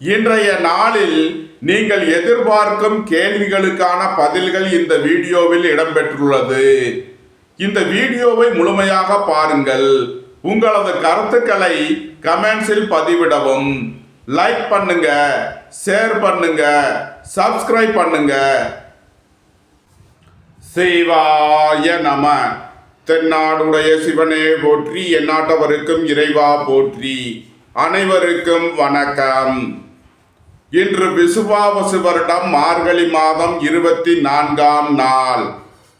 இன்றைய நாளில் நீங்கள் எதிர்பார்க்கும் கேள்விகளுக்கான பதில்கள் இந்த வீடியோவில் இடம்பெற்றுள்ளது. இந்த வீடியோவை முழுமையாக பாருங்கள். உங்களது கருத்துக்களை கமெண்ட்ஸில் பதிவிடவும். லைக் பண்ணுங்க, ஷேர் பண்ணுங்க, சப்ஸ்கிரைப் பண்ணுங்க. சிவாய நம. தென்னாடுடைய சிவனே போற்றி, எந்நாட்டவருக்கும் இறைவா போற்றி. அனைவருக்கும் வணக்கம். இன்று விசுவாவசு வருடம் மார்கழி மாதம் 24ஆம் நாள்,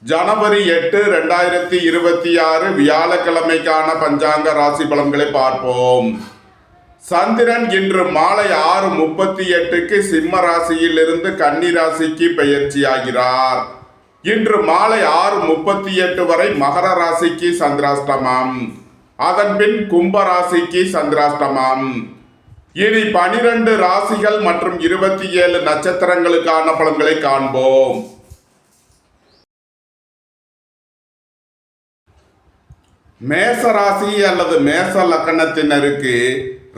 ஜனவரி 8, 2026 வியாழக்கிழமைக்கான பஞ்சாங்க ராசி பலன்களை பார்ப்போம். சந்திரன் இன்று மாலை 6:38க்கு சிம்ம ராசியில் இருந்து கன்னி ராசிக்கு பெயர்ச்சியாகிறார். இன்று மாலை 6:38 வரை மகர ராசிக்கு சந்திராஷ்டமம், அதன் பின் கும்ப ராசிக்கு சந்திராஷ்டமம். இனி 12 ராசிகள் மற்றும் 27 நட்சத்திரங்களுக்கான பலன்களை காண்போம். மேச ராசி அல்லது மேச லக்கணத்தினருக்கு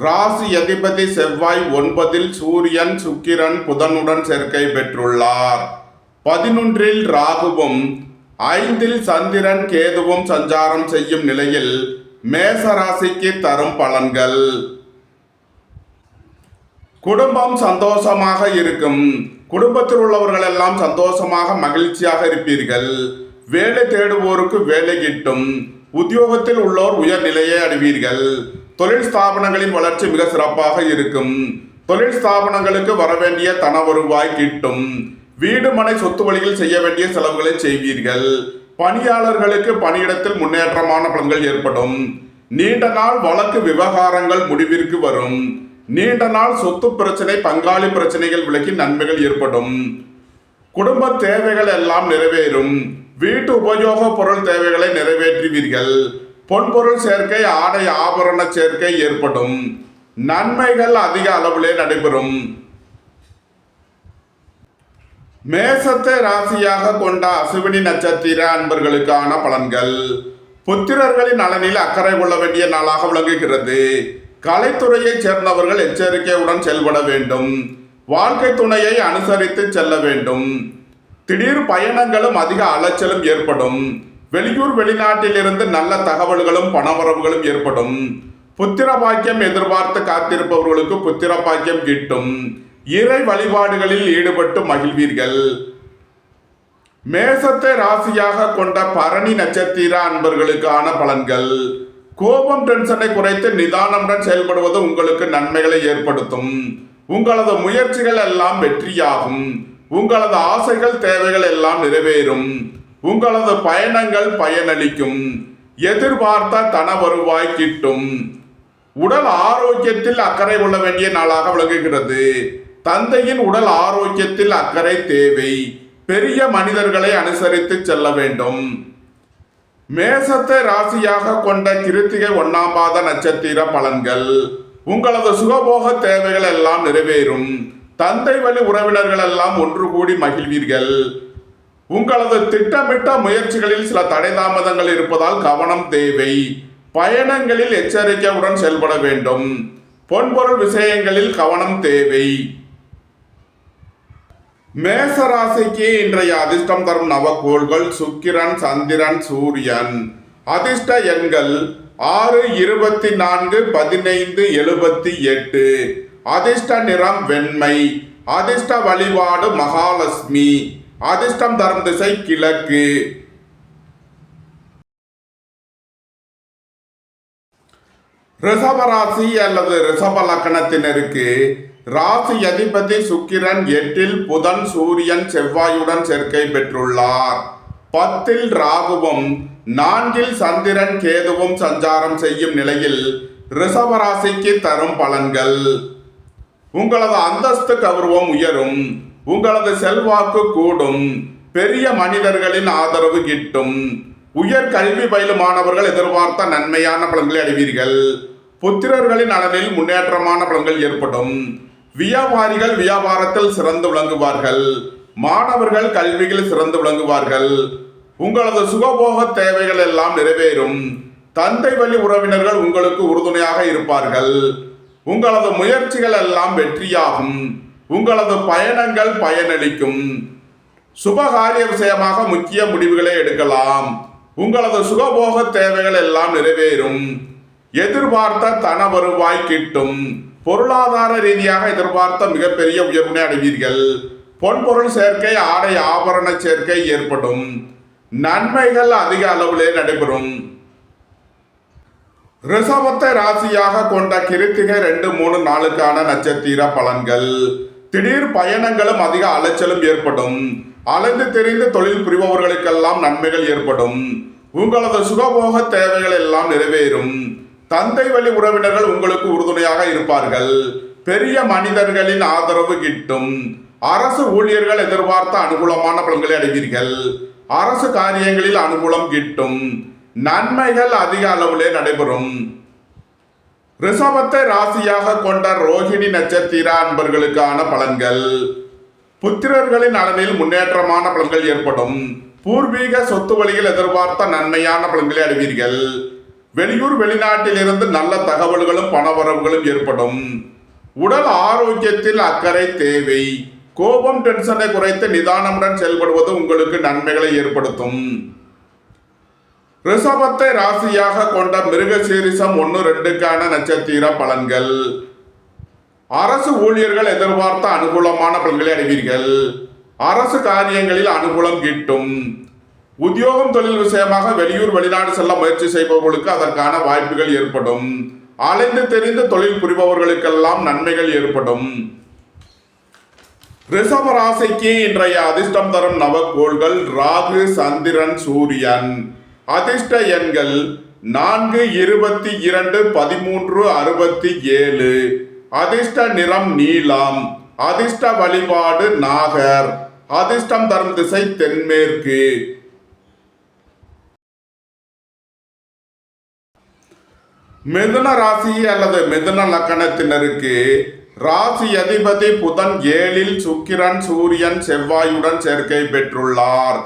ராசி அதிபதி செவ்வாய் 9ல் சூரியன், சுக்கிரன், புதனுடன் சேர்க்கை பெற்றுள்ளார். 11ல் ராகுவும் 5ல் சந்திரன், கேதுவும் சஞ்சாரம் செய்யும் நிலையில் மேச ராசிக்கு தரும் பலன்கள். குடும்பம் சந்தோஷமாக இருக்கும். குடும்பத்தில் உள்ளவர்கள் எல்லாம் சந்தோஷமாக மகிழ்ச்சியாக இருப்பீர்கள். வேலை தேடுவோருக்கு வேலை கிட்டும். உத்தியோகத்தில் உள்ளோர் உயர்நிலையை அடைவீர்கள். தொழில் ஸ்தாபனங்களின் வளர்ச்சி மிக சிறப்பாக இருக்கும். தொழில் ஸ்தாபனங்களுக்கு வரவேண்டிய தன வருவாய் கிட்டும். வீடு மனை சொத்து வழியில் செய்ய வேண்டிய செலவுகளை செய்வீர்கள். பணியாளர்களுக்கு பணியிடத்தில் முன்னேற்றமான பலன்கள் ஏற்படும். நீண்ட நாள் வழக்கு விவகாரங்கள் முடிவிற்கு வரும். நீண்ட நாள் சொத்து பிரச்சனை, பங்காளி பிரச்சனைகள் விலகி நன்மைகள் ஏற்படும். குடும்ப தேவைகள் எல்லாம் நிறைவேறும். வீட்டு உபயோக பொருள் தேவைகளை நிறைவேற்றுவீர்கள். பொன்பொருள் சேர்க்கை, ஆடை ஆபரண சேர்க்கை ஏற்படும். நன்மைகள் அதிக அளவிலே நடைபெறும். மேசத்தை ராசியாக கொண்ட அசுவினி நட்சத்திர அன்பர்களுக்கான பலன்கள். புத்திரர்களின் நலனில் அக்கறை கொள்ள வேண்டிய நாளாக விளங்குகிறது. கலைத்துறையைச் சேர்ந்தவர்கள் எச்சரிக்கையுடன் செயல்பட வேண்டும். வாழ்க்கை துணையை அனுசரித்து செல்ல வேண்டும். திடீர் பயணங்களும் அதிக அலைச்சலும் ஏற்படும். வெளியூர் வெளிநாட்டில் இருந்து நல்ல தகவல்களும் பணவரவுகளும் ஏற்படும். புத்திர பாக்கியம் எதிர்பார்த்து காத்திருப்பவர்களுக்கு புத்திர பாக்கியம் கிட்டும். இறை வழிபாடுகளில் ஈடுபட்டு மகிழ்வீர்கள். மேசத்தை ராசியாக கொண்ட பரணி நட்சத்திர அன்பர்களுக்கான பலன்கள். கோபம், டென்ஷனை குறைத்து நிதானமுடன் செயல்படுவது உங்களுக்கு நன்மைகளை ஏற்படுத்தும். உங்களது முயற்சிகள் எல்லாம் வெற்றியாகும். உங்களது ஆசைகள், தேவைகள் எல்லாம் நிறைவேறும். உங்களது பயணங்கள் பயனளிக்கும். எதிர்பார்த்த தன வருவாய் கிட்டும். உடல் ஆரோக்கியத்தில் அக்கறை கொள்ள வேண்டிய நாளாக விளங்குகிறது. தந்தையின் உடல் ஆரோக்கியத்தில் அக்கறை தேவை. பெரிய மனிதர்களை அனுசரித்து செல்ல வேண்டும். மேசத்தை ராசியாக கொண்ட கிருத்திகை 1ஆம் பாத நட்சத்திர பலன்கள். உங்களது சுகபோக தேவைகள் எல்லாம் நிறைவேறும். தந்தை வழி உறவினர்கள் எல்லாம் ஒன்று கூடி மகிழ்வீர்கள். உங்களது திட்டமிட்ட முயற்சிகளில் சில தடை தாமதங்கள் இருப்பதால் கவனம் தேவை. பயணங்களில் எச்சரிக்கையுடன் செயல்பட வேண்டும். பொன்பொருள் விஷயங்களில் கவனம் தேவை. மேச ராசிக்கு இன்றைய அதிர்ஷ்டம் தரும் நவக்கோள்கள் சுக்கிரன், சந்திரன், சூரியன். அதிர்ஷ்ட எண்கள் 6, 24, 15, 78. அதிர்ஷ்ட நிறம் வெண்மை. அதிர்ஷ்ட வழிபாடு மகாலட்சுமி. அதிர்ஷ்டம் தரும் திசை கிழக்கு. ரிஷபராசி அல்லது ரிஷப லக்கணத்தினருக்கு ராசி அதிபதி சுக்கிரன் 8ல் புதன், சூரியன், செவ்வாயுடன் சேர்க்கை பெற்றுள்ளார். 10ல் ராகுவும் 4ல் சந்திரன், கேதுவும் சஞ்சாரம் செய்யும் நிலையில் ரிஷபராசிக்கு தரும் பலன்கள். உங்களது அந்தஸ்து கௌரவம் உயரும். உங்களது செல்வாக்கு கூடும். பெரிய மனிதர்களின் ஆதரவு கிட்டும். உயர் கல்வி பயிலும் மாணவர்கள் எதிர்பார்த்த நன்மையான பலன்களை அடைவீர்கள். புத்திரர்களின் நலனில் முன்னேற்றமான பலன்கள் ஏற்படும். வியாபாரிகள் வியாபாரத்தில் சிறந்து விளங்குவார்கள். மாணவர்கள் கல்வியில் சிறந்து விளங்குவார்கள். உங்களது சுகபோக தேவைகள் எல்லாம் நிறைவேறும். தந்தை வழி உறவினர்கள் உங்களுக்கு உறுதுணையாக இருப்பார்கள். உங்களது முயற்சிகள் எல்லாம் வெற்றியாகும். உங்களது பயணங்கள் பயனளிக்கும். சுபகாரிய விஷயமாக முக்கிய முடிவுகளை எடுக்கலாம். உங்களது சுகபோக தேவைகள் எல்லாம் நிறைவேறும். எதிர்பார்த்த தன வருவாய் கிட்டும். பொருளாதார ரீதியாக எதிர்பார்த்த மிகப்பெரிய உயர்வினை அடைவீர்கள். பொன்பொருள் சேர்க்கை, ஆடை ஆபரண சேர்க்கை ஏற்படும். நன்மைகள் அதிக அளவிலே நடைபெறும். ரிஷபத்தை ராசியாக கொண்ட கிருத்திகை 2, 3 நாளுக்கான நட்சத்திர பலன்கள். திடீர் பயணங்களும் அதிக அலைச்சலும் ஏற்படும். அலைந்து தெரிந்து தொழில் புரிபவர்களுக்கெல்லாம் நன்மைகள் ஏற்படும். உங்களது சுகபோக தேவைகள் எல்லாம் நிறைவேறும். தந்தை வழி உறவினர்கள் உங்களுக்கு உறுதுணையாக இருப்பார்கள். பெரிய மனிதர்களின் ஆதரவு கிட்டும். அரசு ஊழியர்கள் எதிர்பார்த்த அனுகூலமான பலன்களை அடைவீர்கள். அரசு காரியங்களில் அனுகூலம் கிட்டும். நன்மைகள் அதிக அளவிலே நடைபெறும். ரிஷபத்தை ராசியாக கொண்ட ரோஹிணி நட்சத்திர அன்பர்களுக்கான பலன்கள். புத்திரர்களின் நலனில் முன்னேற்றமான பலன்கள் ஏற்படும். பூர்வீக சொத்து வழியில் எதிர்பார்த்த நன்மையான பலன்களை அடைவீர்கள். வெளியூர் வெளிநாட்டில் இருந்து நல்ல தகவல்களும் பணவரவுகளும் ஏற்படும். உடல் ஆரோக்கியத்தில் அக்கறை தேவை. கோபம் டென்ஷனை குறைத்து நிதானமுடன் செயல்படுவது உங்களுக்கு நன்மைகளை ஏற்படுத்தும். ரிஷபத்தை ராசியாக கொண்ட மிருகசீரிஷம் 1, 2க்கான நட்சத்திர பலன்கள். அரசு ஊழியர்கள் எதிர்பார்த்த அனுகூலமான பலன்களை அடைவீர்கள். அரசு காரியங்களில் அனுகூலம் கிட்டும். உத்தியோகம் தொழில் விஷயமாக வெளியூர் வெளிநாடு செல்ல முயற்சி செய்பவர்களுக்கு அதற்கான வாய்ப்புகள் ஏற்படும். அலைந்து தெரிந்து தொழில் புரிபவர்களுக்கெல்லாம் நன்மைகள் ஏற்படும். ரிஷப ராசிக்கு இன்றைய அதிர்ஷ்டம் தரும் நவக்கோள்கள் ராகு, சந்திரன், சூரியன். அதிர்ஷ்ட எண்கள் 4, 22, 13, 67. அதிர்ஷ்ட நிறம் நீலம். அதிர்ஷ்ட வழிபாடு நாகர். அதிர்ஷ்டம் தரும் திசை தென்மேற்கு. மிதுன ராசி அல்லது மிதுன லக்கணத்தினருக்கு ராசி அதிபதி புதன் 7ல் சுக்கிரன், சூரியன், செவ்வாயுடன் சேர்க்கை பெற்றுள்ளார்.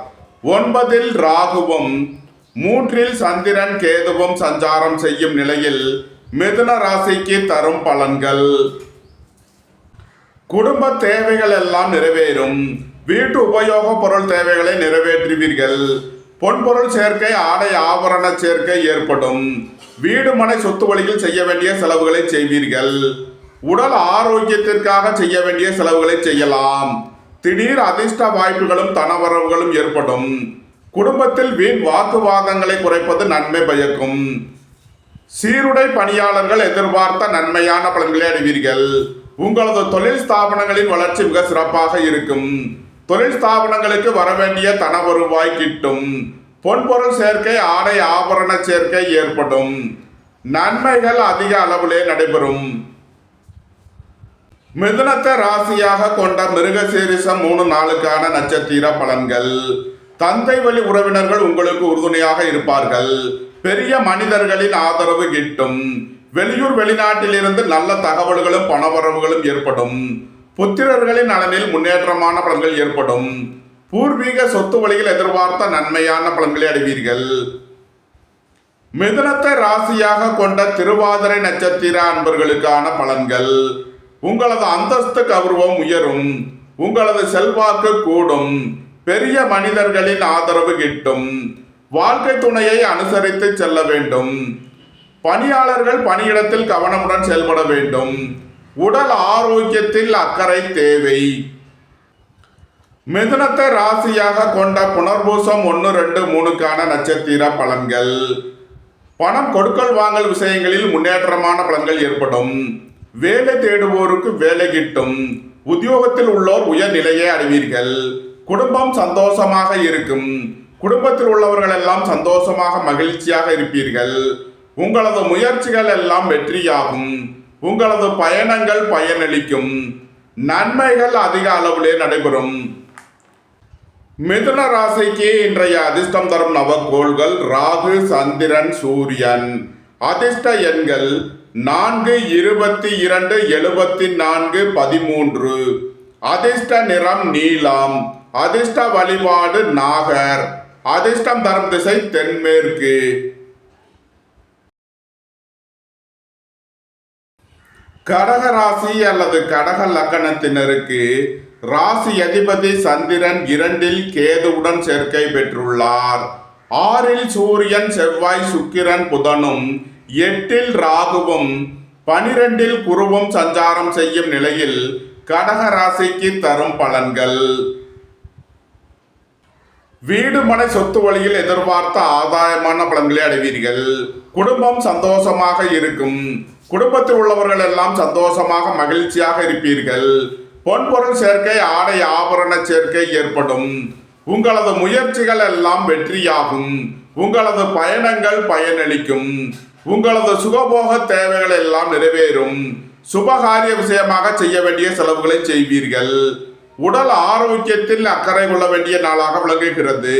9ல் ராகுவும் 3ல் சந்திரன், கேதுவும் சஞ்சாரம் செய்யும் நிலையில் மிதுன ராசிக்கு தரும் பலன்கள். குடும்ப தேவைகள் எல்லாம் நிறைவேறும். வீட்டு உபயோக பொருள் தேவைகளை நிறைவேற்றுவீர்கள். பொன்பொருள் சேர்க்கை, ஆடை ஆபரண சேர்க்கை ஏற்படும். வீடு மனை சொத்து வழியில் செய்ய வேண்டிய செலவுகளை செய்வீர்கள். உடல் ஆரோக்கியத்திற்காக செய்ய வேண்டிய செலவுகளை செய்யலாம். திடீர் அதிர்ஷ்ட வாய்ப்புகளும் தனவரவுகளும் ஏற்படும். குடும்பத்தில் வீண் வாக்குவாதங்களை குறைப்பது நன்மை பயக்கும். சீருடை பணியாளர்கள் எதிர்பார்த்த நன்மையான பலன்களை அடைவீர்கள். உங்களது தொழில் ஸ்தாபனங்களின் வளர்ச்சி மிக சிறப்பாக இருக்கும். தொழில் ஸ்தாபனங்களுக்கு வரவேண்டிய தன வருவாய் கிட்டும். பொன்பொருள் சேர்க்கை, ஆடை ஆபரண சேர்க்கை ஏற்படும். நன்மைகள் அதிக அளவிலே நடைபெறும். மிதுனத்தை ராசியாக கொண்ட மிருகசீரிஷம் 3 நாளுக்கான நட்சத்திர பலன்கள். தந்தை வழி உறவினர்கள் உங்களுக்கு உறுதுணையாக இருப்பார்கள். பெரிய மனிதர்களின் ஆதரவு கிட்டும். வெளியூர் வெளிநாட்டில் இருந்து நல்ல தகவல்களும் பணவரவுகளும் ஏற்படும். புத்திரர்களின் நலனில் முன்னேற்றமான பலன்கள் ஏற்படும். பூர்வீக சொத்து வழியில் எதிர்பார்த்த நன்மையான பலன்களை அடைவீர்கள். மிதுனத்தை ராசியாக கொண்ட திருவாதிரை நட்சத்திர அன்பர்களுக்கான பலன்கள். உங்களது அந்தஸ்து கௌரவம் உயரும். உங்களது செல்வாக்கு கூடும். பெரிய மனிதர்களின் ஆதரவு கிட்டும். வாழ்க்கை துணையை அனுசரித்து செல்ல வேண்டும். பணியாளர்கள் பணியிடத்தில் கவனமுடன் செயல்பட வேண்டும். உடல் ஆரோக்கியத்தில் அக்கறை தேவை. மிதுனத்தை ராசியாக கொண்ட புனர்பூசம் 1, 2, 3க்கான நட்சத்திர பலன்கள். பணம் கொடுக்கல் வாங்கல் விஷயங்களில் முன்னேற்றமான பலன்கள் ஏற்படும். வேலை தேடுவோருக்கு வேலை கிட்டும். உத்தியோகத்தில் உள்ளோர் உயர்நிலையை அடைவீர்கள். குடும்பம் சந்தோஷமாக இருக்கும். குடும்பத்தில் உள்ளவர்கள் எல்லாம் சந்தோஷமாக மகிழ்ச்சியாக இருப்பீர்கள். உங்களது முயற்சிகள் எல்லாம் வெற்றியாகும். உங்களது பயணங்கள் பயனளிக்கும். நன்மைகள் அதிக அளவிலே நடைபெறும். மிதுன ராசிக்கு இன்றைய அதிர்ஷ்டம் தரும் நவக்கோள்கள் ராகு, சந்திரன், சூரியன். அதிர்ஷ்ட எண்கள் 4, 22, 74, 13. அதிர்ஷ்ட நிறம் நீலம். அதிர்ஷ்ட வழிபாடு நாகர். அதிர்ஷ்டம் தரும் திசை தென்மேற்கு. கடக ராசி அல்லது கடக லக்கணத்தினருக்கு ராசி அதிபதி சந்திரன் 2இல் கேதுவுடன் சேர்க்கை பெற்றுள்ளார். 6இல் சூரியன் செவ்வாய் சுக்கிரன் புதனும் 8இல் ராகுவும் 12இல் குருவும் சஞ்சாரம் செய்யும் நிலையில் கடக ராசிக்கு தரும் பலன்கள். வீடு மனை சொத்து வழியில் எதிர்பார்த்த ஆதாயமான பலன்களை அடைவீர்கள். குடும்பம் சந்தோஷமாக இருக்கும். குடும்பத்தில் உள்ளவர்கள் எல்லாம் சந்தோஷமாக மகிழ்ச்சியாக இருப்பீர்கள். பொன்பொருள் சேர்க்கை ஆடை ஆபரண சேர்க்கை ஏற்படும். உங்களது முயற்சிகள் எல்லாம் வெற்றியாகும். உங்களது பயணங்கள் பயனளிக்கும். உங்களது சுகபோக தேவைகள் எல்லாம் நிறைவேறும். சுபகாரிய விஷயமாக செய்ய வேண்டிய செலவுகளை செய்வீர்கள். உடல் ஆரோக்கியத்தில் அக்கறை கொள்ள வேண்டிய நாளாக விளங்குகிறது.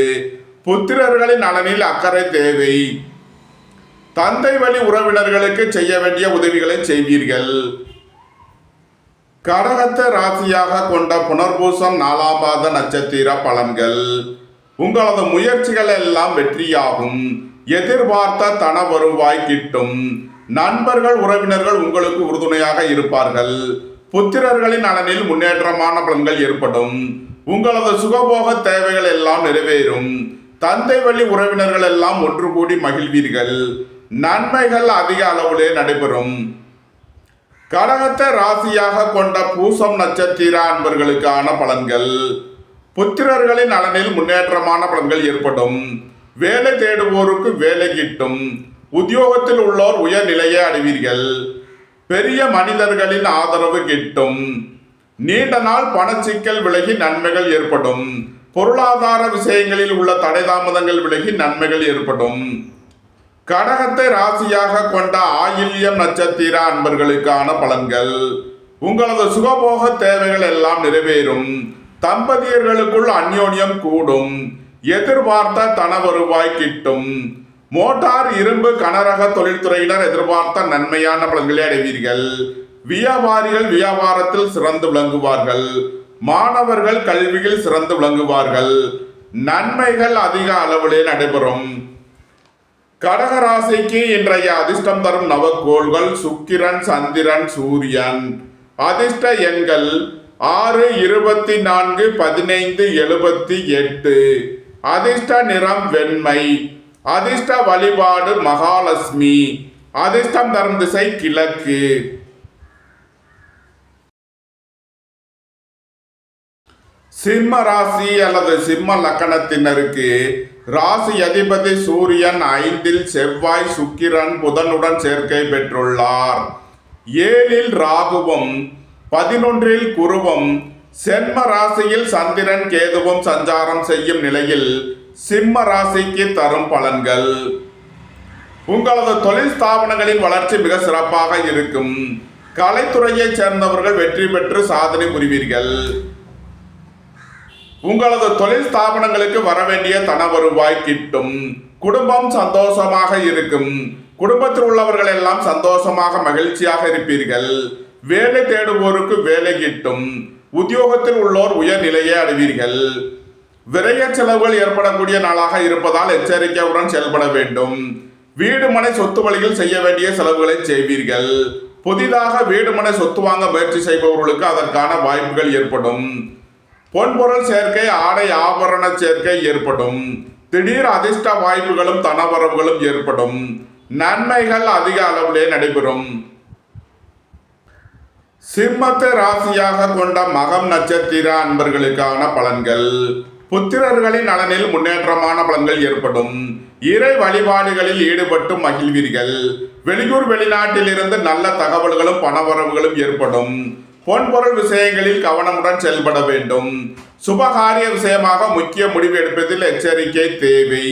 புத்திரர்களின் நலனில் அக்கறை தேவை. தந்தை வழி உறவினர்களுக்கு செய்ய வேண்டிய உதவிகளை செய்வீர்கள். கடகத்தை ராசியாக கொண்ட புனர்பூசம் 4ஆம் பாத நட்சத்திர பலன்கள். உங்களது முயற்சிகள் எல்லாம் வெற்றியாகும். எதிர்பார்த்த தன வருவாய் கிட்டும். நண்பர்கள் உறவினர்கள் உங்களுக்கு உறுதுணையாக இருப்பார்கள். புத்திரர்களின் நலனில் முன்னேற்றமான பலன்கள் ஏற்படும். உங்களது சுகபோக தேவைகள் எல்லாம் நிறைவேறும். தந்தை வழி உறவினர்கள் எல்லாம் ஒன்று கூடி மகிழ்வீர்கள். நன்மைகள் அதிக அளவிலே நடைபெறும். கடகத்தை ராசியாக கொண்ட பூசம் நட்சத்திர அன்பர்களுக்கான பலன்கள். புத்திரர்களின் நலனில் முன்னேற்றமான பலன்கள் ஏற்படும். வேலை தேடுவோருக்கு வேலை கிட்டும். உத்தியோகத்தில் உள்ளோர் உயர்நிலையை அடைவீர்கள். பெரிய மனிதர்களின் ஆதரவு கிட்டும். நீண்ட நாள் பணச்சிக்கல் விலகி நன்மைகள் ஏற்படும். பொருளாதார விஷயங்களில் உள்ள தடை தாமதங்கள் விலகி நன்மைகள் ஏற்படும். கடகத்தை ராசியாக கொண்ட ஆயில்யம் நட்சத்திர அன்பர்களுக்கான பலன்கள். உங்களது சுகபோக தேவைகள் எல்லாம் நிறைவேறும். தம்பதியர்களுக்குள் அந்யோன்யம் கூடும். எதிர்பார்த்த தன வருவாய் கிட்டும். மோட்டார் இரும்பு கனரக தொழில்துறையினர் எதிர்பார்த்த நன்மையான பலன்களை அடைவீர்கள். வியாபாரிகள் வியாபாரத்தில் சிறந்து விளங்குவார்கள். மாணவர்கள் கல்வியில் சிறந்து விளங்குவார்கள். நன்மைகள் அதிக அளவிலே நடைபெறும். கடகராசிக்கு இன்றைய அதிர்ஷ்டம் தரும் நவக்கோள்கள் சுக்கிரன் சந்திரன் சூரியன். அதிர்ஷ்ட எண்கள் 6, 24, 15, 78. அதிர்ஷ்ட நிறம் வெண்மை. அதிர்ஷ்ட வழிபாடு மகாலட்சுமி. அதிர்ஷ்டம் தரும் திசை கிழக்கு. சிம்ம ராசி அல்லது சிம்ம லக்கணத்தினருக்கு ராசி அதிபதி சூரியன் 5இல் செவ்வாய் சுக்கிரன் புதனுடன் சேர்க்கை பெற்றுள்ளார். 7இல் ராகுவும் 11இல் குருவும் செம்ம ராசியில் சந்திரன் கேதுவும் சஞ்சாரம் செய்யும் நிலையில் சிம்ம ராசிக்கு தரும் பலன்கள். உங்களது தொழில் ஸ்தாபனங்களின் வளர்ச்சி மிக சிறப்பாக இருக்கும். கலைத்துறையைச் சேர்ந்தவர்கள் வெற்றி பெற்று சாதனை புரிவீர்கள். உங்களது தொழில் ஸ்தாபனங்களுக்கு வரவேண்டிய தன வருவாய் கிட்டும். குடும்பம் சந்தோஷமாக இருக்கும். குடும்பத்தில் உள்ளவர்கள் எல்லாம் சந்தோஷமாக மகிழ்ச்சியாக இருப்பீர்கள். வேலை தேடுவோருக்கு வேலை கிட்டும். உத்தியோகத்தில் உள்ளோர் உயர்நிலையை அடைவீர்கள். விரைய செலவுகள் ஏற்படக்கூடிய நாளாக இருப்பதால் எச்சரிக்கையுடன் செயல்பட வேண்டும். வீடு மனை சொத்து வழியில் செய்ய வேண்டிய செலவுகளை செய்வீர்கள். புதிதாக வீடு மனை சொத்து வாங்க முயற்சி செய்பவர்களுக்கு அதற்கான வாய்ப்புகள் ஏற்படும். பொன்பொருள் சேர்க்கை ஆடை ஆபரண சேர்க்கை ஏற்படும். திடீர் அதிர்ஷ்ட வாய்ப்புகளும் தனவரவுகளும் ஏற்படும். நன்மைகள் அதிக அளவிலே நடைபெறும். சிம்மத்தை ராசியாக கொண்ட மகம் நட்சத்திர அன்பர்களுக்கான பலன்கள். புத்திரர்களின் நலனில் முன்னேற்றமான பலன்கள் ஏற்படும். இறை வழிபாடுகளில் ஈடுபட்டு மகிழ்வீர்கள். வெளியூர் வெளிநாட்டில் இருந்து நல்ல தகவல்களும் பணவரவுகளும் ஏற்படும். பொன்பொருள் விஷயங்களில் கவனமுடன் செயல்பட வேண்டும். சுபகாரிய விஷயமாக முக்கிய முடிவு எடுப்பதில் எச்சரிக்கை தேவை.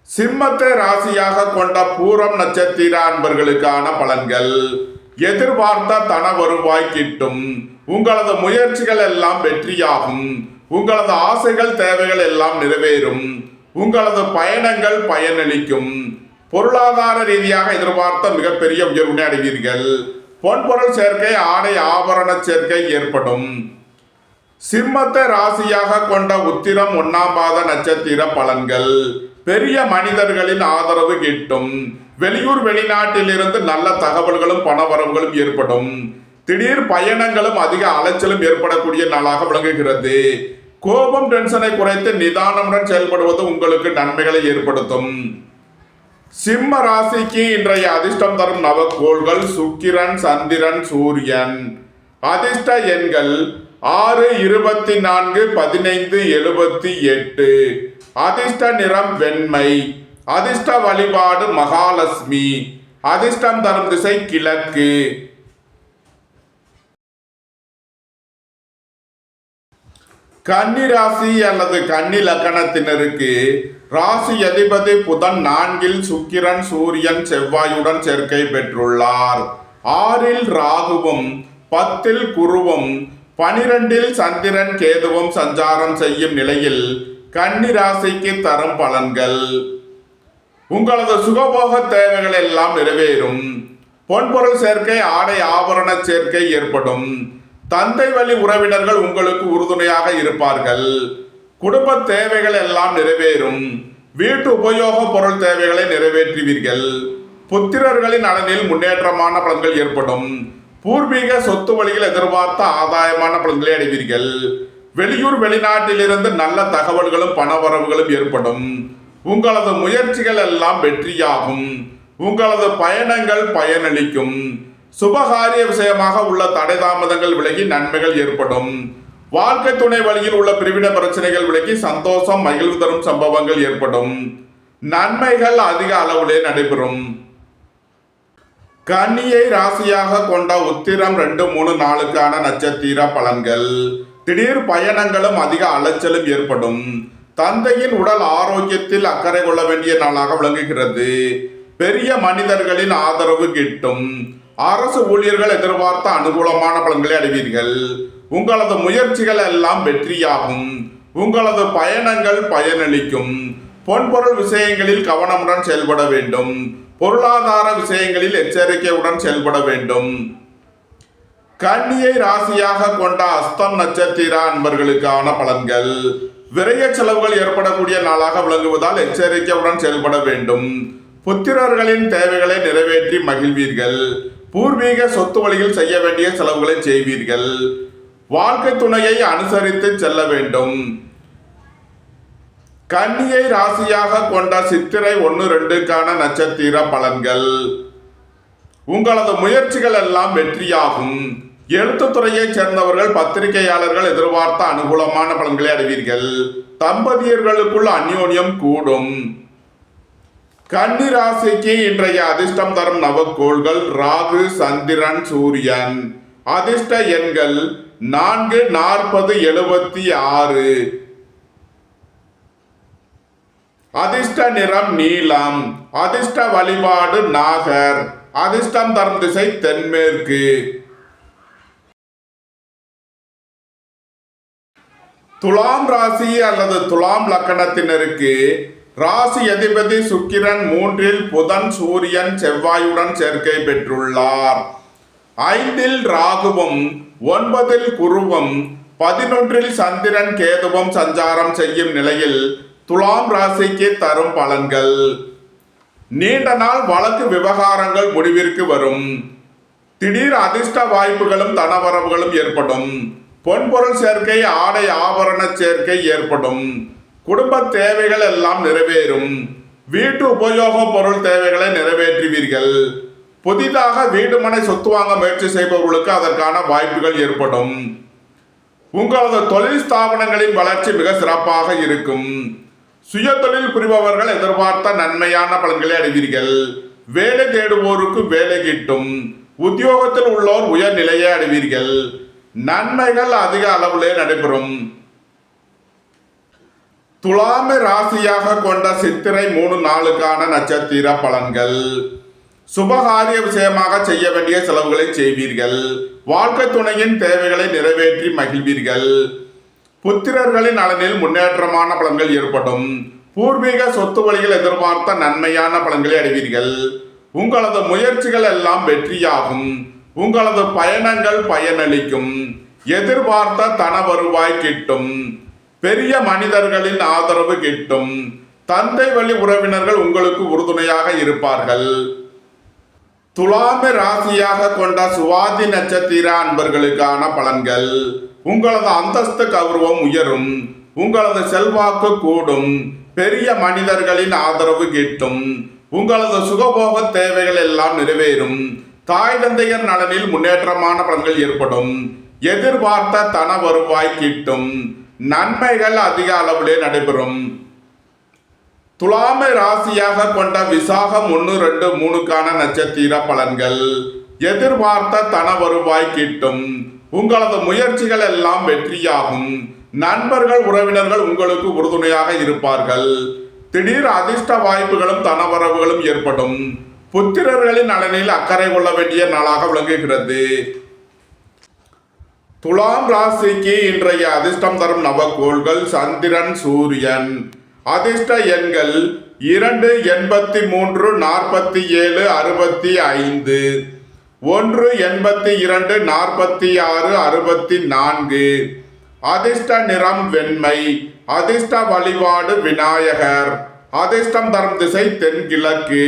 சிம்மத்தை ராசியாக கொண்ட பூரம் நட்சத்திர அன்பர்களுக்கான பலன்கள். எதிர்பார்த்த தன வருவாய் கிட்டும். உங்களது முயற்சிகள் எல்லாம் வெற்றியாகும். உங்களது ஆசைகள் தேவைகள் எல்லாம் நிறைவேறும். உங்களது பயணங்கள் பயனளிக்கும். பொருளாதார ரீதியாக எதிர்பார்த்த மிகப்பெரிய உயர்வினை அடைவீர்கள். பொன்பொருள் சேர்க்கை ஆடை ஆபரண சேர்க்கை ஏற்படும். சிம்மத்தை ராசியாக கொண்ட உத்திரம் 1ஆம் பாத நட்சத்திர பலன்கள். பெரிய மனிதர்களின் ஆதரவு கிட்டும். வெளியூர் வெளிநாட்டில் இருந்து நல்ல தகவல்களும் பணவரவுகளும் ஏற்படும். திடீர் பயணங்களும் அதிக அலைச்சலும் ஏற்படக்கூடிய நாளாக விளங்குகிறது. கோபம் டென்ஷனை குறைத்து நிதானமுடன் செயல்படுவது உங்களுக்கு நன்மைகளை ஏற்படுத்தும். சிம்ம ராசிக்கு இன்றைய அதிர்ஷ்டம் தரும் நவக்கோள்கள் சுக்கிரன், சந்திரன், சூரியன். அதிர்ஷ்ட எண்கள் 6, 24, 15, 78. அதிர்ஷ்ட நிறம் வெண்மை. அதிர்ஷ்ட வழிபாடு மகாலட்சுமி. அதிர்ஷ்டம் தரும் திசை கிழக்கு. கன்னி ராசி அல்லது கன்னி லக்கணத்தினருக்கு ராசி அதிபதி புதன் 4ல் சுக்கிரன், சூரியன், செவ்வாயுடன் சேர்க்கை பெற்றுள்ளார். 6ல் ராகுவும் 10ல் குருவும் 12ல் சந்திரன், கேதுவும் சஞ்சாரம் செய்யும் நிலையில் கன்னி ராசிக்கு தரும் பலன்கள். உங்களது சுகபோக தேவைகள் எல்லாம் நிறைவேறும். பொன்பொருள் சேர்க்கை, ஆடை ஆபரண சேர்க்கை ஏற்படும். தந்தை வழி உறவினர்கள் உங்களுக்கு உறுதுணையாக இருப்பார்கள். குடும்ப தேவைகள் எல்லாம் நிறைவேறும். வீட்டு உபயோக பொருள் தேவைகளை நிறைவேற்றுவீர்கள். புத்திரர்களின் நலனில் முன்னேற்றமான பலன்கள் ஏற்படும். பூர்வீக சொத்து வழியில் எதிர்பார்த்த ஆதாயமான பலன்களை அடைவீர்கள். வெளியூர் வெளிநாட்டில் இருந்து நல்ல தகவல்களும் பணவரவுகளும் ஏற்படும். உங்களது முயற்சிகள் எல்லாம் வெற்றியாகும். உங்களது பயணங்கள் பயனளிக்கும். சுபகாரிய விஷயமாக உள்ள தடை தாமதங்கள் விலகி நன்மைகள் ஏற்படும். வாழ்க்கை துணை வழியில் உள்ள பிரிவின பிரச்சனைகள் விலகி சந்தோஷம், மகிழ்வு தரும் சம்பவங்கள் ஏற்படும். நன்மைகள் அதிக அளவிலே நடைபெறும். கன்னியை ராசியாக கொண்ட உத்திரம் 2, 3, 4க்கான நட்சத்திர பலன்கள். திடீர் பயணங்களும் அதிக அலைச்சலும் ஏற்படும். தந்தையின் உடல் ஆரோக்கியத்தில் அக்கறை கொள்ள வேண்டிய நாளாக விளங்குகிறது. பெரிய மனிதர்களின் ஆதரவு கிட்டும். அரசு ஊழியர்கள் எதிர்பார்த்த அனுகூலமான பலன்களை அடைவீர்கள். உங்களது முயற்சிகள் எல்லாம் வெற்றியாகும். உங்களது பயணங்கள் பயனளிக்கும். பொன்பொருள் விஷயங்களில் கவனமுடன் செயல்பட வேண்டும். பொருளாதார விஷயங்களில் எச்சரிக்கையுடன் செயல்பட வேண்டும். கன்னியை ராசியாக கொண்ட அஸ்தம் நட்சத்திர அன்பர்களுக்கான பலன்கள். விரைய செலவுகள் ஏற்படக்கூடிய நாளாக விளங்குவதால் எச்சரிக்கையுடன் செயல்பட வேண்டும். புத்திரர்களின் தேவைகளை நிறைவேற்றி மகிழ்வீர்கள். பூர்வீக சொத்து வழியில் செய்ய வேண்டிய செலவுகளை செய்வீர்கள். வாழ்க்கை துணையை அனுசரித்து செல்ல வேண்டும். கன்னியை ராசியாக கொண்ட சித்திரை 1, 2க்கான நட்சத்திர பலன்கள். உங்களது முயற்சிகள் எல்லாம் வெற்றியாகும். எழுத்துத்துறையைச் சேர்ந்தவர்கள், பத்திரிகையாளர்கள் எதிர்பார்த்த அனுகூலமான பலன்களை அடைவீர்கள். தம்பதியர்களுக்குள் அந்யோன்யம் கூடும். கன்னி ராசிக்கு இன்றைய அதிர்ஷ்டம் தரும் நவக்கோள்கள் ராகு, சந்திரன், சூரியன். அதிர்ஷ்ட எண்கள் 4, 40, 76. அதிர்ஷ்ட நிறம் நீலம். அதிர்ஷ்ட வழிபாடு நாகர். அதிர்ஷ்டம் தரும் திசை தென்மேற்கு. துலாம் ராசி அல்லது துலாம் லக்கணத்தினருக்கு ராசி அதிபதி சுக்கிரன் 3ல் புதன், சூரியன், செவ்வாயுடன் சேர்க்கை பெற்றுள்ளார். 5ல் ராகுவும் 9ல் குருவும் 11ல் சந்திரன், கேதுவும் சஞ்சாரம் செய்யும் நிலையில் துலாம் ராசிக்கு தரும் பலன்கள். நீண்ட நாள் வழக்கு விவகாரங்கள் முடிவிற்கு வரும். திடீர் அதிர்ஷ்ட வாய்ப்புகளும் தனவரவுகளும் ஏற்படும். பொன்பொருள் சேர்க்கை, ஆடை ஆபரண சேர்க்கை ஏற்படும். குடும்ப தேவைகள் எல்லாம் நிறைவேறும். வீட்டு உபயோக பொருள் தேவைகளை நிறைவேற்றுவீர்கள். புதிதாக வீடு மனை சொத்து வாங்க முயற்சி செய்பவர்களுக்கு அதற்கான வாய்ப்புகள் ஏற்படும். உங்களது தொழில் ஸ்தாபனங்களின் வளர்ச்சி மிக சிறப்பாக இருக்கும். சுய தொழில் புரிபவர்கள் எதிர்பார்த்த நன்மையான பலன்களை அடைவீர்கள். வேலை தேடுவோருக்கு வேலை கிட்டும். உத்தியோகத்தில் உள்ளோர் உயர் நிலையை அடைவீர்கள். நன்மைகள் அதிக அளவிலே நடைபெறும். துலாமை ராசியாக கொண்ட சித்திரை 3, 4க்கான நட்சத்திர பலன்கள். சுபகாரிய விஷயமாக செய்ய வேண்டிய செலவுகளை செய்வீர்கள். வாழ்க்கை துணையின் தேவைகளை நிறைவேற்றி மகிழ்வீர்கள். புத்திரர்களின் நலனில் முன்னேற்றமான பலன்கள் ஏற்படும். பூர்வீக சொத்து வழியில் எதிர்பார்த்த நன்மையான பலன்களை அடைவீர்கள். உங்களது முயற்சிகள் எல்லாம் வெற்றியாகும். உங்களது பயணங்கள் பயனளிக்கும். எதிர்பார்த்த தன வருவாய் கிட்டும். பெரிய மனிதர்களின் ஆதரவு கிட்டும். தந்தை வழி உறவினர்கள் உங்களுக்கு உறுதுணையாக இருப்பார்கள். துலாமை ராசியாக கொண்ட சுவாதி நட்சத்திர அன்பர்களுக்கான பலன்கள். உங்களது அந்தஸ்து கௌரவம் உயரும். உங்களது செல்வாக்கு கூடும். பெரிய மனிதர்களின் ஆதரவு கிட்டும். உங்களது சுகபோக தேவைகள் எல்லாம் நிறைவேறும். தாய் தந்தையர் நலனில் முன்னேற்றமான பலன்கள் ஏற்படும். எதிர்பார்த்த தன வருவாய் கிட்டும். நன்மைகள் அதிக அளவிலே நடைபெறும். துலாமை ராசியாக கொண்ட விசாகம் 1, 2, 3க்கான நட்சத்திர பலன்கள். எதிர்பார்த்த தன வருவாய் கிட்டும். உங்களது முயற்சிகள் எல்லாம் வெற்றியாகும். நண்பர்கள் உறவினர்கள் உங்களுக்கு உறுதுணையாக இருப்பார்கள். திடீர் அதிர்ஷ்ட வாய்ப்புகளும் தனவரவுகளும் ஏற்படும். புத்திரர்களின் நலனில் அக்கறை கொள்ள வேண்டிய நாளாக விளங்குகிறது. துலாம் ராசிக்கு இன்றைய அதிர்ஷ்டம் தரும் நவகோள்கள் சந்திரன், சூரியன். அதிர்ஷ்ட எண்கள் 2, 83, 47, 65, 1, 82, 46, 64. அதிர்ஷ்ட நிறம் வெண்மை. அதிர்ஷ்ட வழிபாடு விநாயகர். அதிர்ஷ்டம் தரும் திசை தென்கிழக்கு.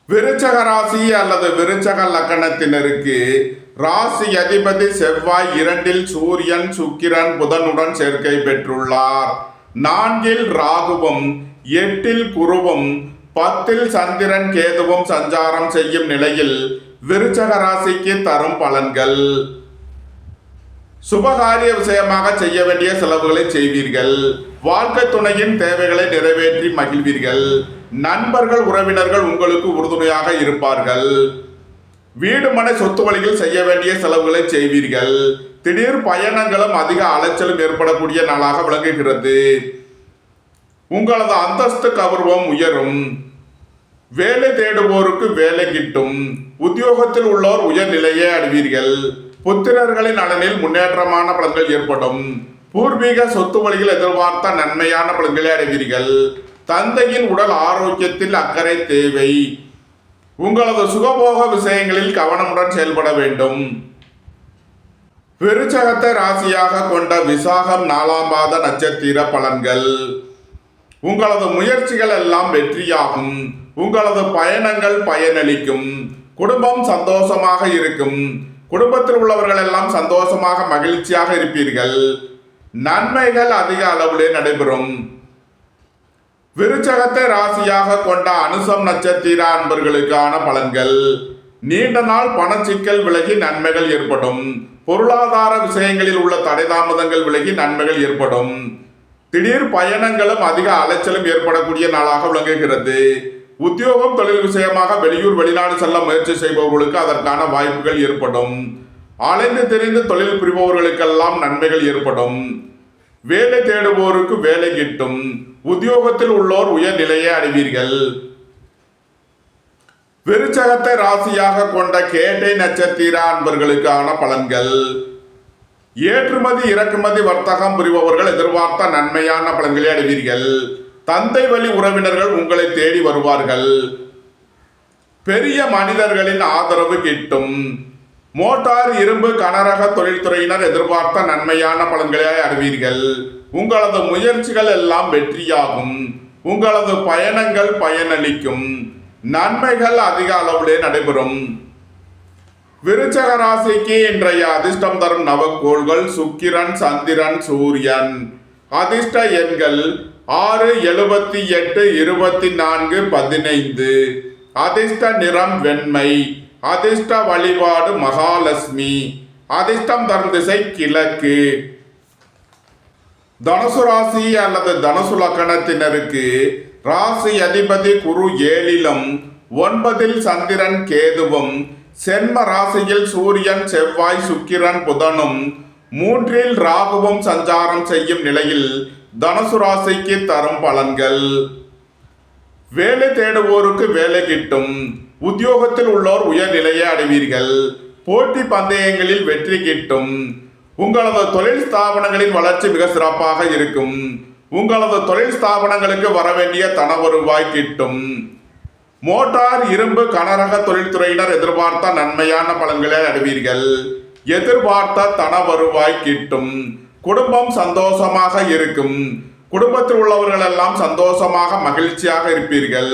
விருச்சக ராசி அல்லது விருச்சக லக்கணத்தினருக்கு ராசி அதிபதி செவ்வாய் 2ல் சூரியன், சுக்கிரன், புதனுடன் சேர்க்கை பெற்றுள்ளார். 4ல் ராகுவும் 8ல் குருவும் 10ல் சந்திரன், கேதுவும் சஞ்சாரம் செய்யும் நிலையில் விருச்சக ராசிக்கு தரும் பலன்கள். சுபகாரிய விஷயமாக செய்ய வேண்டிய செலவுகளை செய்வீர்கள். வாழ்க்கை துணையின் தேவைகளை நிறைவேற்றி மகிழ்வீர்கள். நண்பர்கள் உறவினர்கள் உங்களுக்கு உறுதுணையாக இருப்பார்கள். வீடு மனை சொத்து வழியில் செய்ய வேண்டிய செலவுகளை செய்வீர்கள். திடீர் பயணங்களும் அதிக அலைச்சலும் ஏற்படக்கூடிய நாளாக விளங்குகிறது. உங்களது அந்தஸ்து கௌரவம் உயரும். வேலை தேடுவோருக்கு வேலை கிட்டும். உத்தியோகத்தில் உள்ளோர் உயர்நிலையை அடைவீர்கள். புத்திரர்களின் நலனில் முன்னேற்றமான பலன்கள் ஏற்படும். பூர்வீக சொத்து வழியில் எதிர்பார்த்த நன்மையான பலன்களை அடைவீர்கள். தந்தையின் உடல் ஆரோக்கியத்தில் அக்கறை தேவை. உங்களது சுகபோக விஷயங்களில் கவனமுடன் செயல்பட வேண்டும். விருச்சகத்தை ராசியாக கொண்ட விசாகம் 4ஆம் பாத நட்சத்திர பலன்கள். உங்களது முயற்சிகள் எல்லாம் வெற்றியாகும். உங்களது பயணங்கள் பயனளிக்கும். குடும்பம் சந்தோஷமாக இருக்கும். குடும்பத்தில் உள்ளவர்கள் எல்லாம் சந்தோஷமாக மகிழ்ச்சியாக இருப்பீர்கள். நன்மைகள் அதிக அளவிலே நடைபெறும். விருச்சகத்தை ராசியாக கொண்ட அனுசம் நட்சத்திர அன்பர்களுக்கான பலன்கள். நீண்ட நாள் பணச்சிக்கல் விலகி நன்மைகள் ஏற்படும். பொருளாதார விஷயங்களில் உள்ள தடை தாமதங்கள் விலகி நன்மைகள் ஏற்படும். திடீர் பயணங்களும் அதிக அலைச்சலும் ஏற்படக்கூடிய நாளாக விளங்குகிறது. உத்தியோகம் தொழில் விஷயமாக வெளியூர் வெளிநாடு செல்ல முயற்சி செய்பவர்களுக்கு அதற்கான வாய்ப்புகள் ஏற்படும். அலைந்து தெரிந்து தொழில் புரிபவர்களுக்கெல்லாம் நன்மைகள் ஏற்படும். வேலை தேடுவோருக்கு வேலை கிட்டும். உத்தியோகத்தில் உள்ளோர் உயர்நிலையை அடைவீர்கள். விருச்சகத்தை ராசியாக கொண்ட கேட்டை நட்சத்திர அன்பர்களுக்கான பலன்கள். ஏற்றுமதி இறக்குமதி வர்த்தகம் புரிபவர்கள் எதிர்பார்த்த நன்மையான பலன்களை அடைவீர்கள். தந்தை வழி உறவினர்கள் உங்களை தேடி வருவார்கள். பெரிய மனிதர்களின் ஆதரவு கிட்டும். மோட்டார், இரும்பு, கனரக தொழில்துறையினர் எதிர்பார்த்த நன்மையான பலன்களை அடைவீர்கள். உங்களது முயற்சிகள் எல்லாம் வெற்றியாகும். உங்களது பயணங்கள் பயனளிக்கும். நன்மைகள் அதிக அளவிலே நடைபெறும். விருச்சக ராசிக்கு இன்றைய அதிர்ஷ்டம் தரும் நவகோள்கள் சுக்கிரன், சந்திரன், சூரியன். அதிர்ஷ்ட எண்கள் 6, 78, 24, 15. அதிர்ஷ்ட நிறம் வெண்மை. அதிர்ஷ்ட வழிபாடு மகாலட்சுமி. அதிர்ஷ்டம் தரும் திசை கிழக்கு. தனுசு ராசி அல்லது தனுசு லக்கணத்தினருக்கு ராசி அதிபதி குரு 7லும் 9ல் சந்திரன், கேதுவும், சென்ம ராசியில் சூரியன், செவ்வாய், சுக்கிரன், புதனும், 3ல் ராகுவும் சஞ்சாரம் செய்யும் நிலையில் தனுசு ராசிக்கு தரும் பலன்கள். வேலை தேடுவோருக்கு வேலை கிட்டும். உத்தியோகத்தில் உள்ளோர் உயர்நிலையை அடைவீர்கள். போட்டி பந்தயங்களில் வெற்றி கிட்டும். உங்களது தொழில் ஸ்தாபனங்களின் வளர்ச்சி மிக சிறப்பாக இருக்கும். உங்களது தொழில் ஸ்தாபனங்களுக்கு வரவேண்டிய தன வருவாய் கிட்டும். மோட்டார், இரும்பு, கனரக தொழில்துறையினர் எதிர்பார்த்த நன்மையான பலன்களை அடைவீர்கள். எதிர்பார்த்த தன வருவாய் கிட்டும். குடும்பம் சந்தோஷமாக இருக்கும். குடும்பத்தில் உள்ளவர்கள் எல்லாம் சந்தோஷமாக மகிழ்ச்சியாக இருப்பீர்கள்.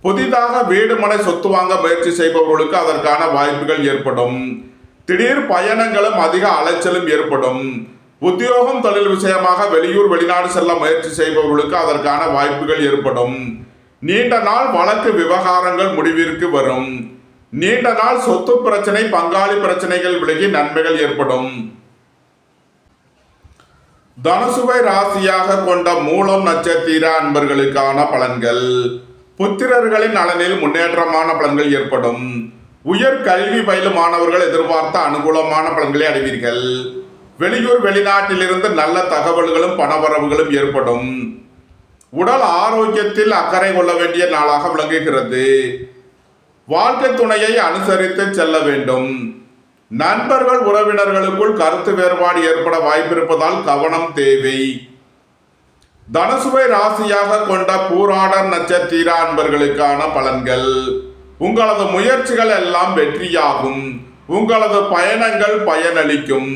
புதிதாக வீடு மனை சொத்து வாங்க முயற்சி செய்பவர்களுக்கு அதற்கான வாய்ப்புகள் ஏற்படும். திடீர் பயணங்களும் அதிக அலைச்சலும் ஏற்படும். உத்தியோகம் தொழில் விஷயமாக வெளியூர் வெளிநாடு செல்ல முயற்சி செய்பவர்களுக்கு அதற்கான வாய்ப்புகள் ஏற்படும். நீண்ட நாள் வழக்கு விவகாரங்கள் முடிவிற்கு வரும். நீண்ட நாள் சொத்து பிரச்சனை பங்காளி பிரச்சனைகள் விலகி நன்மைகள் ஏற்படும். தனுசுவை ராசியாக கொண்ட மூலம் நட்சத்திர அன்பர்களுக்கான பலன்கள். புத்திரர்களின் நலனில் முன்னேற்றமான பலன்கள் ஏற்படும். உயர் கல்வி பயிலும் மாணவர்கள் எதிர்பார்த்த அனுகூலமான பலன்களை அடைவீர்கள். வெளியூர் வெளிநாட்டிலிருந்து நல்ல தகவல்களும் பணவரவுகளும் ஏற்படும். உடல் ஆரோக்கியத்தில் அக்கறை கொள்ள வேண்டிய நாளாக விளங்குகிறது. வாழ்க்கை துணையை அனுசரித்து செல்ல வேண்டும். நண்பர்கள் உறவினர்களுக்குள் கருத்து வேறுபாடு ஏற்பட வாய்ப்பிருப்பதால் கவனம் தேவை. தனுசுவை ராசியாக கொண்ட பூராடம் நட்சத்திர அன்பர்களுக்கான பலன்கள். உங்களது முயற்சிகள் எல்லாம் வெற்றியாகும். உங்களது பயணங்கள் பயனளிக்கும்.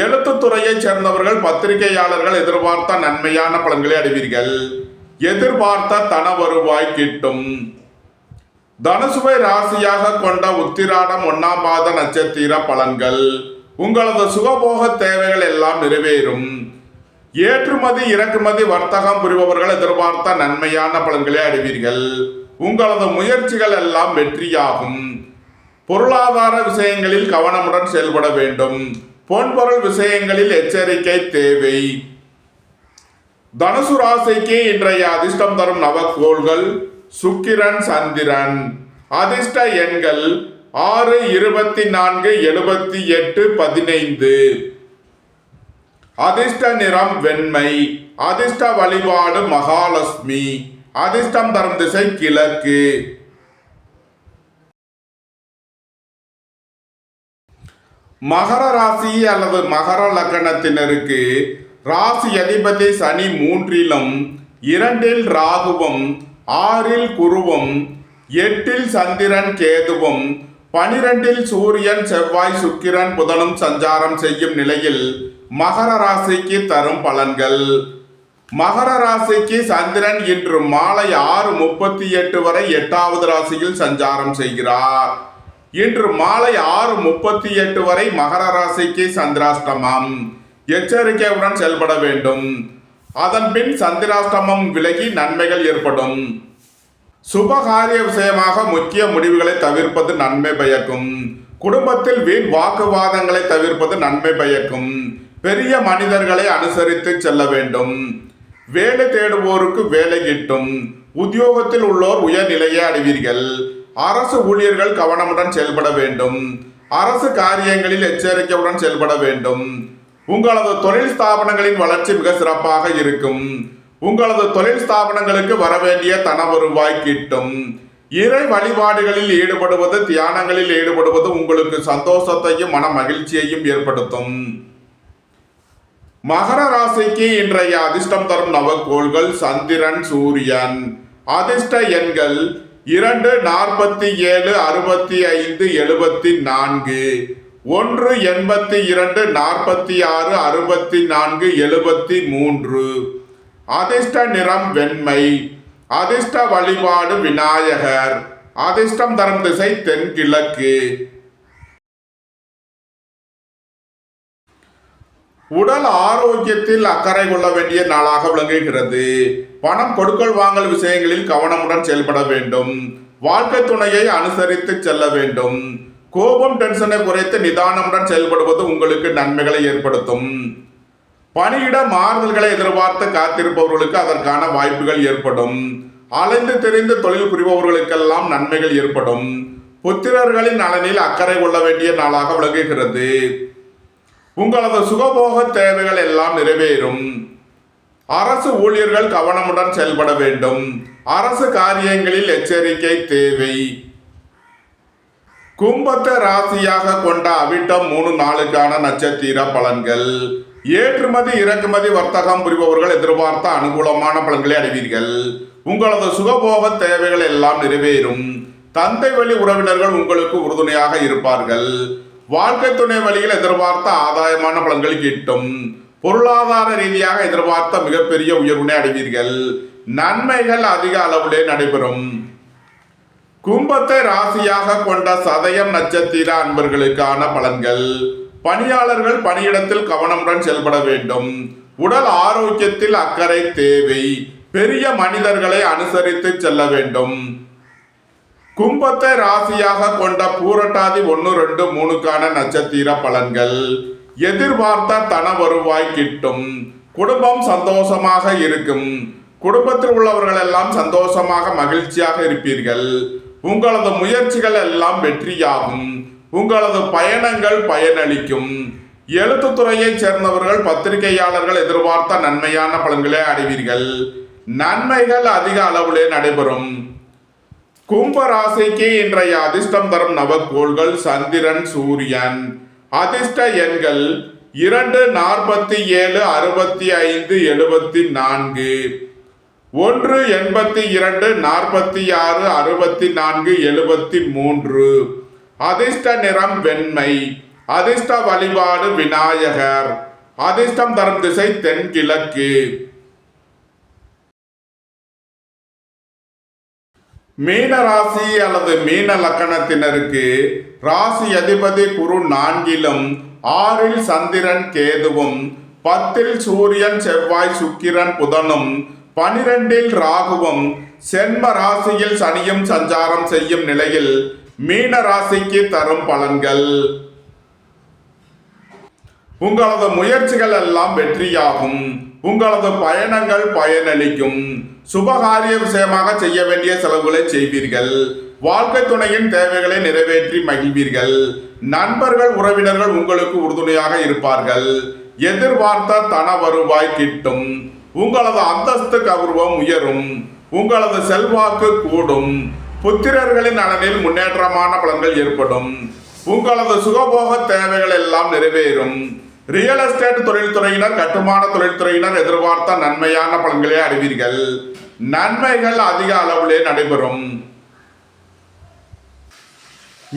எழுத்துத்துறையைச் சேர்ந்தவர்கள் பத்திரிகையாளர்கள் எதிர்பார்த்த நன்மையான பலன்களை அடைவீர்கள். எதிர்பார்த்த தன வருவாய் கிட்டும். தனுசுவை ராசியாக கொண்ட உத்திராடம் 1ஆம் பாத நட்சத்திர பலன்கள். உங்களது சுகபோக தேவைகள் எல்லாம் நிறைவேறும். ஏற்றுமதி இறக்குமதி வர்த்தகம் புரிபவர்கள் எதிர்பார்த்த நன்மையான பலன்களை அடைவீர்கள். உங்களது முயற்சிகள் எல்லாம் வெற்றியாகும். பொருளாதார விஷயங்களில் கவனமுடன் செயல்பட வேண்டும். பொன்பொருள் விஷயங்களில் எச்சரிக்கை தேவை. தனுசு ராசிக்கு இன்றைய அதிர்ஷ்டம் தரும் நவக்கோள்கள் சுக்கிரன் சந்திரன். அதிர்ஷ்ட எண்கள் 6, 24, 78, 15. அதிர்ஷ்ட நிறம் வெண்மை. அதிர்ஷ்ட வழிபாடு மகாலட்சுமி. அதிர்ஷ்டம் தரும் திசை கிழக்கு. மகர ராசி அல்லது மகர லக்னத்தினருக்கு ராசி அதிபதி சனி 3லும் 2ல் ராகுவும் 6ல் குருவும் 8ல் சந்திரன் கேதுவும் 12ல் சூரியன் செவ்வாய் சுக்கிரன் புதனும் சஞ்சாரம் செய்யும் நிலையில் மகர ராசிக்கு தரும் பலன்கள். மகர ராசிக்கு சந்திரன் இன்று மாலை 6:38 வரை 8வது ராசியில் சஞ்சாரம் செய்கிறார். இன்று மாலை 6:38 வரை மகர ராசிக்கு சந்திராஷ்டமம். எச்சரிக்கையுடன் செயல்பட வேண்டும். அதன் பின் சந்திராஷ்டமம் விலகி நன்மைகள் ஏற்படும். சுபகாரிய விஷயமாக முக்கிய முடிவுகளை தவிர்ப்பது நன்மை பயக்கும். குடும்பத்தில் வீண் வாக்குவாதங்களை தவிர்ப்பது நன்மை பயக்கும். பெரிய மனிதர்களை அனுசரித்து செல்ல வேண்டும். வேலை தேடுவோருக்கு வேலை கிட்டும். உத்தியோகத்தில் உள்ளோர் உயர்நிலையை அடைவீர்கள். அரசு ஊழியர்கள் கவனமுடன் செயல்பட வேண்டும். அரசு காரியங்களில் எச்சரிக்கையுடன் செயல்பட வேண்டும். உங்களது தொழில் ஸ்தாபனங்களின் வளர்ச்சி மிக சிறப்பாக இருக்கும். உங்களது தொழில் ஸ்தாபனங்களுக்கு வரவேண்டிய தன வருவாய் கிட்டும். இறை வழிபாடுகளில் ஈடுபடுவது தியானங்களில் ஈடுபடுவது உங்களுக்கு சந்தோஷத்தையும் மன மகிழ்ச்சியையும் ஏற்படுத்தும். மகர ராசிக்கு இன்றைய அதிர்ஷ்டம் தரும் நவக்கோள்கள் சந்திரன் சூரியன். அதிர்ஷ்ட எண்கள் 2, 47, 65, 74. 1, 82, 46, 64, 73. அதிர்ஷ்ட நிறம் வெண்மை. அதிர்ஷ்ட வழிபாடு விநாயகர். அதிர்ஷ்டம் தரும் திசை தென்கிழக்கு. உடல் ஆரோக்கியத்தில் அக்கறை கொள்ள வேண்டிய நாளாக விளங்குகிறது. பணம் கொடுக்கல் வாங்கல் விஷயங்களில் கவனமுடன் செயல்பட வேண்டும். வாழ்க்கை துணையை அனுசரித்து செல்ல வேண்டும். கோபம் டென்ஷனை குறைத்து நிதானமுடன் செயல்படுவது உங்களுக்கு நன்மைகளை ஏற்படுத்தும். பணியிட மாறுதல்களை எதிர்பார்த்து காத்திருப்பவர்களுக்கு அதற்கான வாய்ப்புகள் ஏற்படும். அலைந்து தெரிந்து தொழில் புரிபவர்களுக்கெல்லாம் நன்மைகள் ஏற்படும். புத்திரர்களின் நலனில் அக்கறை கொள்ள வேண்டிய நாளாக விளங்குகிறது. உங்களது சுகபோக தேவைகள் எல்லாம் நிறைவேறும். அரசு ஊழியர்கள் கவனமுடன் செயல்பட வேண்டும். அரசு காரியங்களில் எச்சரிக்கை தேவை. கும்பத்தை ராசியாக கொண்ட அவிட்டம் 3 நாளுக்கான நட்சத்திர பலன்கள். ஏற்றுமதி இறக்குமதி வர்த்தகம் புரிபவர்கள் எதிர்பார்த்த அனுகூலமான பலன்களை அடைவீர்கள். உங்களது சுகபோக தேவைகள் எல்லாம் நிறைவேறும். தந்தை வழி உறவினர்கள் உங்களுக்கு உறுதுணையாக இருப்பார்கள். வாழ்க்கை துணை வழியில் எதிர்பார்த்த ஆதாயமான பலன்கள் கிட்டும். பொருளாதார ரீதியாக எதிர்பார்த்த மிகப்பெரிய உயர்வினை அடைவீர்கள். நன்மைகள் அதிக அளவிலே நடைபெறும். கும்பத்தை ராசியாக கொண்ட சதயம் நட்சத்திர அன்பர்களுக்கான பலன்கள். பணியாளர்கள் பணியிடத்தில் கவனமுடன் செயல்பட வேண்டும். உடல் ஆரோக்கியத்தில் அக்கறை தேவை. பெரிய மனிதர்களை அனுசரித்து செல்ல வேண்டும். கும்பத்தை ராசியாக கொண்ட பூரட்டாதி 1, 2, 3 நட்சத்திர பலன்கள். எதிர்பார்த்த தன வருவாய் கிட்டும். குடும்பம் சந்தோஷமாக இருக்கும். குடும்பத்தில் உள்ளவர்கள் எல்லாம் சந்தோஷமாக மகிழ்ச்சியாக இருப்பீர்கள். உங்களது முயற்சிகள் எல்லாம் வெற்றியாகும். உங்களது பயணங்கள் பயனளிக்கும். எழுத்துத்துறையை சேர்ந்தவர்கள் பத்திரிகையாளர்கள் எதிர்பார்த்த நன்மையான பலன்களை அடைவீர்கள். நன்மைகள் அதிக அளவிலே நடைபெறும். கும்ப ராசிக்கு இன்றைய அதிர்ஷ்டம் தரும் நவக்கோள்கள் சந்திரன், சூரியன். அதிர்ஷ்ட எண்கள் 2, 47, 65, 74. 1, 82, 46, 64, 73. அதிர்ஷ்ட நிறம் வெண்மை. அதிர்ஷ்ட வழிபாடு விநாயகர். அதிர்ஷ்டம் தரும் திசை தென்கிழக்கு. மீன ராசி அல்லது மீன லக்கணத்தினருக்கு ராசி அதிபதி குரு 4லும் 6ல் சந்திரன் கேதுவும் 10ல் சூரியன் செவ்வாய் சுக்கிரன் புதனும் 12ல் ராகுவும் சென்ம ராசியில் சனியும் சஞ்சாரம் செய்யும் நிலையில் மீன ராசிக்கு தரும் பலன்கள். உங்களது முயற்சிகள் எல்லாம் வெற்றியாகும். உங்களது பயணங்கள் பயனளிக்கும். சுபகாரிய விஷயமாக செய்ய வேண்டிய செலவுகளை செய்வீர்கள். வாழ்க்கை துணையின் தேவைகளை நிறைவேற்றி மகிழ்வீர்கள். நண்பர்கள் உறவினர்கள் உங்களுக்கு உறுதுணையாக இருப்பார்கள். எதிர்பார்த்த தன வருவாய் கிட்டும். உங்களது அந்தஸ்து கௌரவம் உயரும். உங்களது செல்வாக்கு கூடும். புத்திரர்களின் நலனில் முன்னேற்றமான பலன்கள் ஏற்படும். உங்களது சுகபோக தேவைகள் எல்லாம் நிறைவேறும். ரியல் எஸ்டேட் தொழில்துறையினர், கட்டுமான தொழில்துறையினர் எதிர்பார்த்த நன்மையான பலன்களை அடைவீர்கள். நன்மைகள் அதிக அளவிலே நடைபெறும்.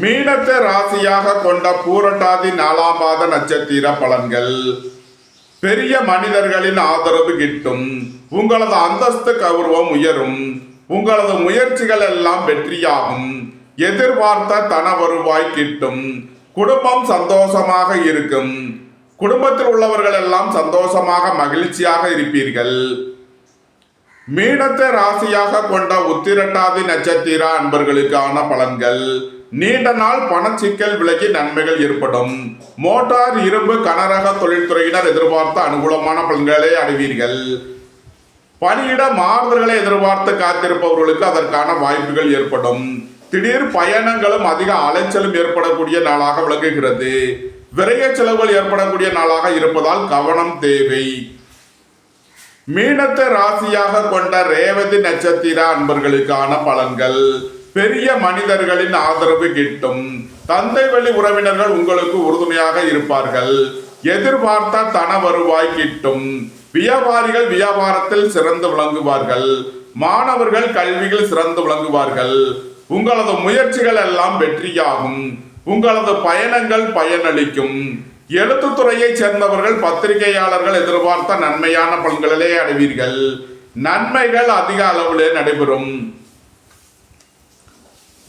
மீனத்தை ராசியாக கொண்ட பூரட்டாதி 4ஆம் பாத நட்சத்திர பலன்கள். பெரிய மனிதர்களின் ஆதரவு கிட்டும். உங்களது அந்தஸ்து கௌரவம் உயரும். உங்களது முயற்சிகள் எல்லாம் வெற்றியாகும். எதிர்பார்த்த தன வருவாய் கிட்டும். குடும்பம் சந்தோஷமாக இருக்கும். குடும்பத்தில் உள்ளவர்கள் எல்லாம் சந்தோஷமாக மகிழ்ச்சியாக இருப்பீர்கள். மீனத்தை ராசியாக கொண்ட உத்திரட்டாதி நட்சத்திர அன்பர்களுக்கான பலன்கள். நீண்ட நாள் பணச்சிக்கல் விலகி நன்மைகள் ஏற்படும். மோட்டார், இரும்பு, கனரக தொழில்துறையினர் எதிர்பார்த்த அனுகூலமான பலன்களை அடைவீர்கள். பணியிட மாறுதல்களை எதிர்பார்த்து காத்திருப்பவர்களுக்கு அதற்கான வாய்ப்புகள் ஏற்படும். திடீர் பயணங்களும் அதிக அலைச்சலும் ஏற்படக்கூடிய நாளாக விளங்குகிறது. விரைய செலவுகள் ஏற்படக்கூடிய நாளாக இருப்பதால் கவனம் தேவை. மீனத்தை ராசியாக கொண்ட ரேவதி நட்சத்திர அன்பர்களுக்கான பலன்கள். பெரிய மனிதர்களின் ஆதரவு கிட்டும். தந்தை வழி உறவினர்கள் உங்களுக்கு உறுதுணையாக இருப்பார்கள். எதிர்பார்த்த தன வருவாய் கிட்டும். வியாபாரிகள் வியாபாரத்தில் சிறந்து விளங்குவார்கள். மாணவர்கள் கல்வியில் சிறந்து விளங்குவார்கள். உங்களது முயற்சிகள் எல்லாம் வெற்றியாகும். உங்களது பயணங்கள் பயனளிக்கும். எழுத்துத்துறையை சேர்ந்தவர்கள் பத்திரிகையாளர்கள் எதிர்பார்த்த நன்மையான பலன்களிலே அடைவீர்கள். நன்மைகள் அதிக அளவிலே நடைபெறும்.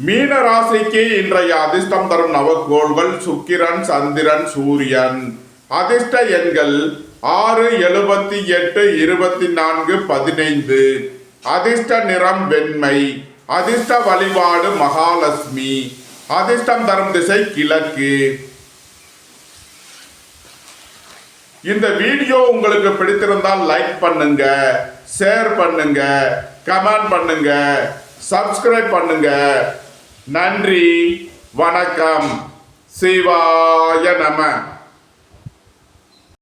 மீன ராசிக்கு இன்றைய அதிர்ஷ்டம் தரும் நவக்கோள்கள் சுக்கிரன், சந்திரன், சூரியன். அதிர்ஷ்ட எண்கள் 6, 78, 24, 15. அதிர்ஷ்ட நிறம் வெண்மை. அதிர்ஷ்ட வழிபாடு மகாலட்சுமி. அதிர்ஷ்டம் தரும் திசை கிழக்கு. இந்த வீடியோ உங்களுக்கு பிடித்திருந்தால் லைக் பண்ணுங்க, ஷேர் பண்ணுங்க, கமெண்ட் பண்ணுங்க, சப்ஸ்கிரைப் பண்ணுங்க. நன்றி, வணக்கம். சிவாய நம.